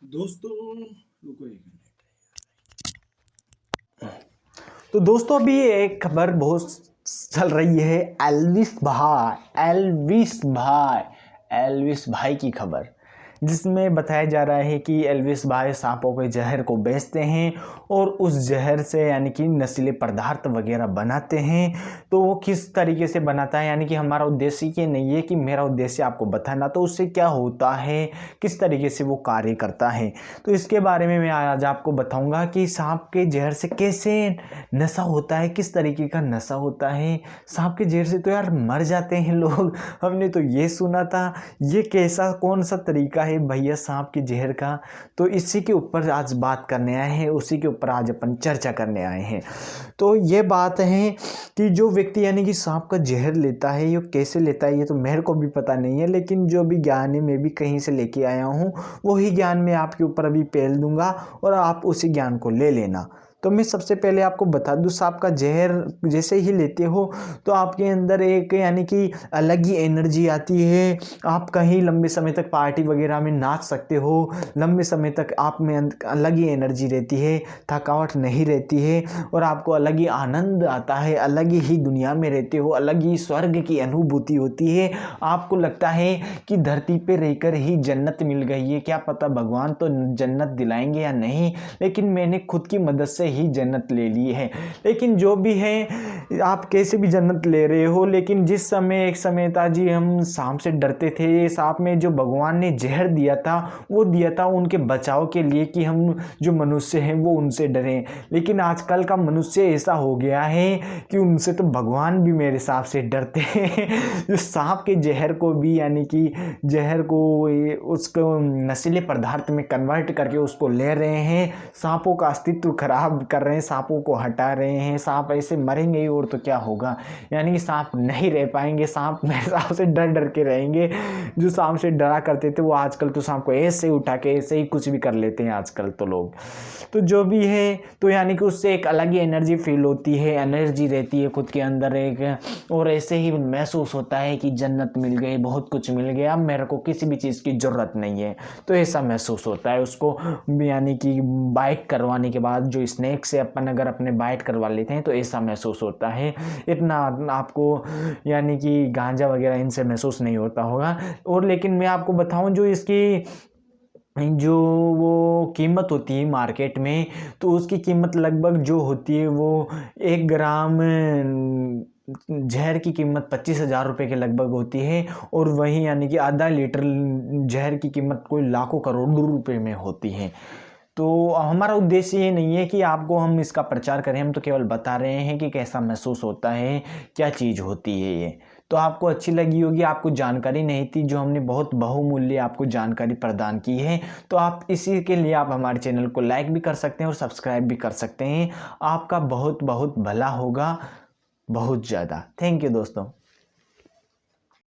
दोस्तों रुको एक मिनट। तो दोस्तों अभी एक खबर बहुत चल रही है। एल्विस भाई की खबर, जिसमें बताया जा रहा है कि एल्विस भाई सांपों के जहर को बेचते हैं और उस जहर से यानी कि नशीले पदार्थ वगैरह बनाते हैं। तो वो किस तरीके से बनाता है, यानी कि हमारा उद्देश्य ये नहीं है कि मेरा उद्देश्य आपको बताना, तो उससे क्या होता है, किस तरीके से वो कार्य करता है, तो इसके बारे में मैं आज आपको बताऊंगा कि सांप के जहर से कैसे नशा होता है, किस तरीके का नशा होता है। सांप के जहर से तो यार मर जाते हैं लोग, हमने तो ये सुना था। ये कैसा कौन सा तरीका है भैया सांप के जहर का, तो इसी के ऊपर आज बात करने आए हैं, उसी के ऊपर आज अपन चर्चा करने आए हैं। तो ये बात है कि जो व्यक्ति यानी कि सांप का जहर लेता है, ये कैसे लेता है ये तो मेरे को भी पता नहीं है, लेकिन जो भी ज्ञान है मैं भी कहीं से लेके आया हूँ, वही ज्ञान मैं आपके ऊपर अभी पेल दूंगा और आप उसी ज्ञान को ले लेना। तो मैं सबसे पहले आपको बता दूं, सांप का जहर जैसे ही लेते हो तो आपके अंदर एक यानी कि अलग ही एनर्जी आती है। आप कहीं लंबे समय तक पार्टी वगैरह में नाच सकते हो, लंबे समय तक आप में अलग ही एनर्जी रहती है, थकावट नहीं रहती है और आपको अलग ही आनंद आता है, अलग ही दुनिया में रहते हो, अलग ही स्वर्ग की अनुभूति होती है। आपको लगता है कि धरती पे रहकर ही जन्नत मिल गई है। क्या पता भगवान तो जन्नत दिलाएंगे या नहीं, लेकिन मैंने खुद की मदद से ही जन्नत ले ली है। लेकिन जो भी है, आप कैसे भी जन्नत ले रहे हो, लेकिन जिस समय एक समय था जी हम सांप से डरते थे, सांप में जो भगवान ने जहर दिया था वो दिया था उनके बचाव के लिए कि हम जो मनुष्य हैं वो उनसे डरें। लेकिन आजकल का मनुष्य ऐसा हो गया है कि उनसे तो भगवान भी मेरे हिसाब से डरते हैं। जो सांप के जहर को भी यानी कि जहर को उसको नशीले पदार्थ में कन्वर्ट करके उसको ले रहे हैं, सांपों का अस्तित्व खराब कर रहे हैं, सांपों को हटा रहे हैं। सांप ऐसे मरेंगे ही और तो क्या होगा, यानी कि सांप नहीं रह पाएंगे। सांप मेरे हिसाब से डर डर के रहेंगे। जो सांप से डरा करते थे वो आजकल तो सांप को ऐसे ही उठा के ऐसे ही कुछ भी कर लेते हैं आजकल तो लोग। तो जो भी है, तो यानी कि उससे एक अलग ही एनर्जी फील होती है, एनर्जी रहती है खुद के अंदर एक, और ऐसे ही महसूस होता है कि जन्नत मिल गई, बहुत कुछ मिल गया, अब मेरे को किसी भी चीज़ की ज़रूरत नहीं है। तो ऐसा महसूस होता है उसको, यानी कि बाइट करवाने के बाद जो स्नेक से अपन अगर अपने बाइट करवा लेते हैं तो ऐसा महसूस होता है। इतना आपको यानी कि गांजा वगैरह इनसे महसूस नहीं होता होगा। और लेकिन मैं आपको बताऊं, जो इसकी जो वो कीमत होती है मार्केट में, तो उसकी कीमत लगभग जो होती है वो 1 ग्राम जहर की कीमत 25,000 रुपये के लगभग होती है, और वहीं यानी कि आधा लीटर जहर की कीमत कोई लाखों करोड़ों रुपए में होती है। तो हमारा उद्देश्य ये नहीं है कि आपको हम इसका प्रचार करें, हम तो केवल बता रहे हैं कि कैसा महसूस होता है, क्या चीज़ होती है ये। तो आपको अच्छी लगी होगी, आपको जानकारी नहीं थी जो हमने बहुत बहुमूल्य आपको जानकारी प्रदान की है। तो आप इसी के लिए आप हमारे चैनल को लाइक भी कर सकते हैं और सब्सक्राइब भी कर सकते हैं। आपका बहुत बहुत भला होगा, बहुत ज़्यादा। थैंक यू दोस्तों।